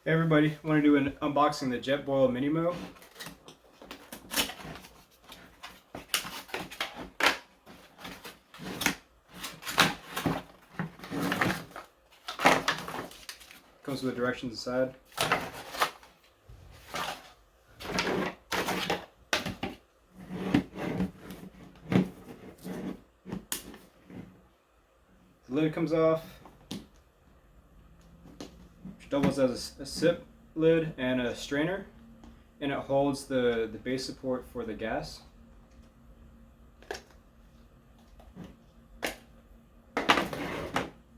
Hey everybody, I want to do an unboxing of the Jetboil MiniMo. Comes with the directions inside. The lid comes off, which doubles as a sip lid and a strainer, and it holds the base support for the gas. And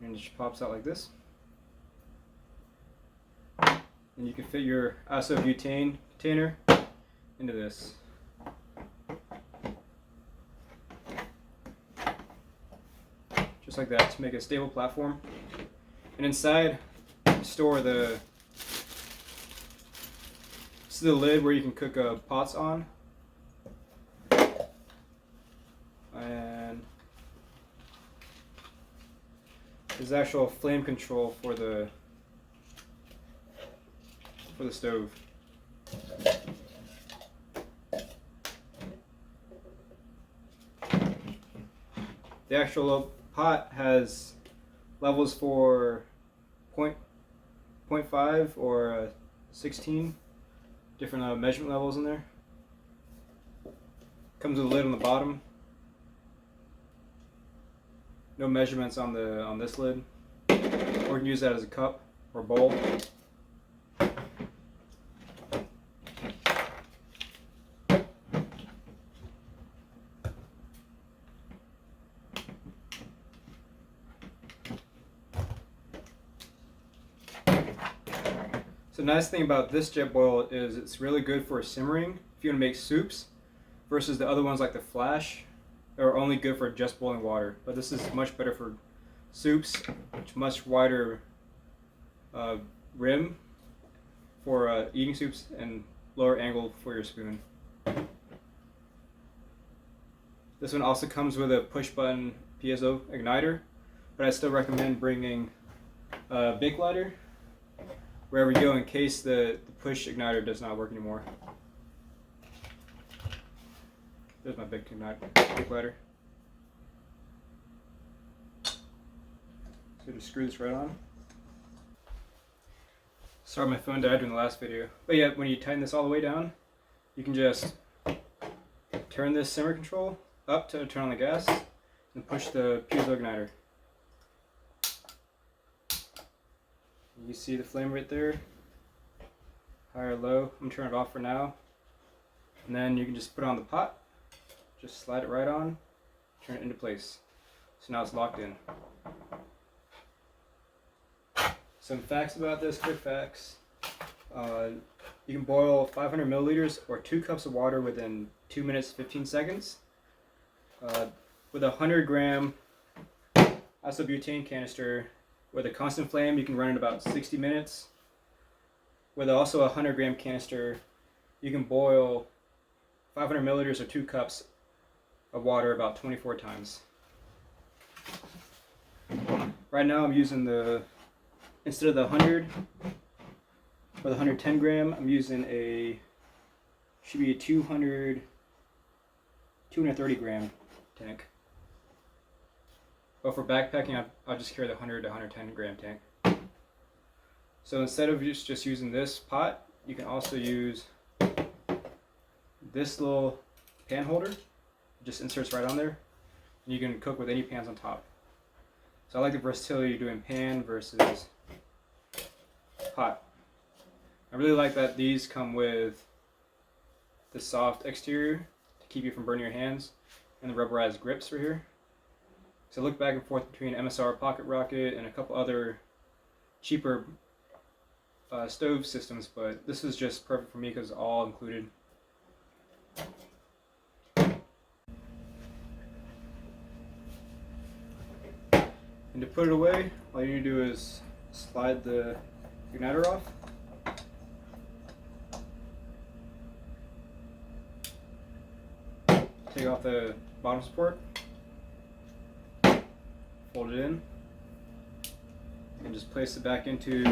it just pops out like this. And you can fit your isobutane container into this. Just like that, to make a stable platform. And inside, store this is the lid where you can cook pots on. And there's actual flame control for the stove. The actual pot has levels for 0.5 or 16 different measurement levels in there. Comes with a lid on the bottom. No measurements on this lid. Or you can use that as a cup or bowl. So the nice thing about this Jetboil is it's really good for simmering if you want to make soups, versus the other ones like the Flash are only good for just boiling water. But this is much better for soups, much wider rim for eating soups, and lower angle for your spoon. This one also comes with a push button piezo igniter, but I still recommend bringing a bake lighter wherever you go in case the push igniter does not work anymore. There's my big lighter. So just screw this right on. Sorry, my phone died during the last video. But yeah, when you tighten this all the way down, you can just turn this simmer control up to turn on the gas and push the piezo igniter. You see the flame right there, high or low. I'm gonna turn it off for now. And then you can just put it on the pot, just slide it right on, turn it into place. So now it's locked in. Some facts about this, quick facts. You can boil 500 milliliters or 2 cups of water within 2 minutes 15 seconds. With a 100 gram isobutane canister, with a constant flame, you can run it about 60 minutes. With also a 100 gram canister, you can boil 500 milliliters or 2 cups of water about 24 times. Right now I'm using instead of the 100 or the 110 gram, I'm using should be a 230 gram tank. But for backpacking, I'll just carry the 100 to 110 gram tank. So instead of just using this pot, you can also use this little pan holder. It just inserts right on there, and you can cook with any pans on top. So I like the versatility of doing pan versus pot. I really like that these come with the soft exterior to keep you from burning your hands, and the rubberized grips for here. So I look back and forth between MSR Pocket Rocket and a couple other cheaper stove systems, but this is just perfect for me because it's all included. And to put it away, all you need to do is slide the igniter off. Take off the bottom support. Fold it in and just place it back into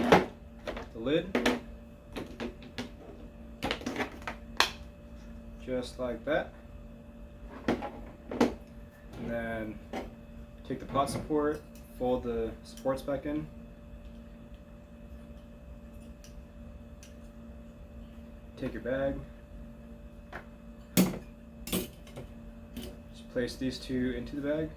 the lid, just like that. And then take the pot support, fold the supports back in. Take your bag, just place these two into the bag.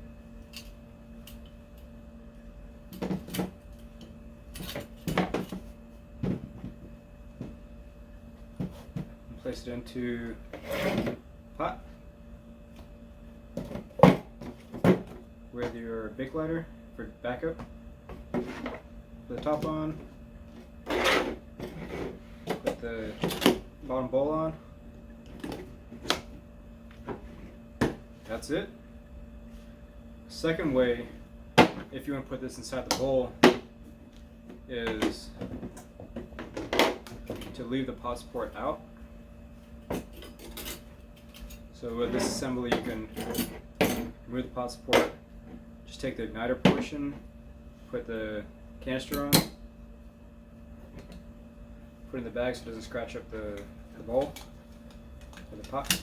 And place it into the pot with your bake lighter for backup. Put the top on, put the bottom bowl on. That's it. Second way, if you want to put this inside the bowl, is to leave the pot support out. So with this assembly, you can remove the pot support, just take the igniter portion, put the canister on, put it in the bag so it doesn't scratch up the bowl or the pot.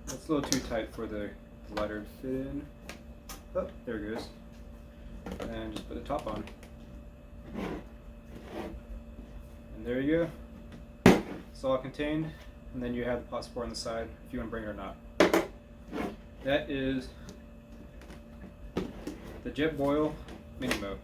It's a little too tight for the lighter to fit in. Oh, there it goes. And just put the top on. And there you go. It's all contained. And then you have the pot support on the side if you want to bring it or not. That is the Jetboil MiniMo.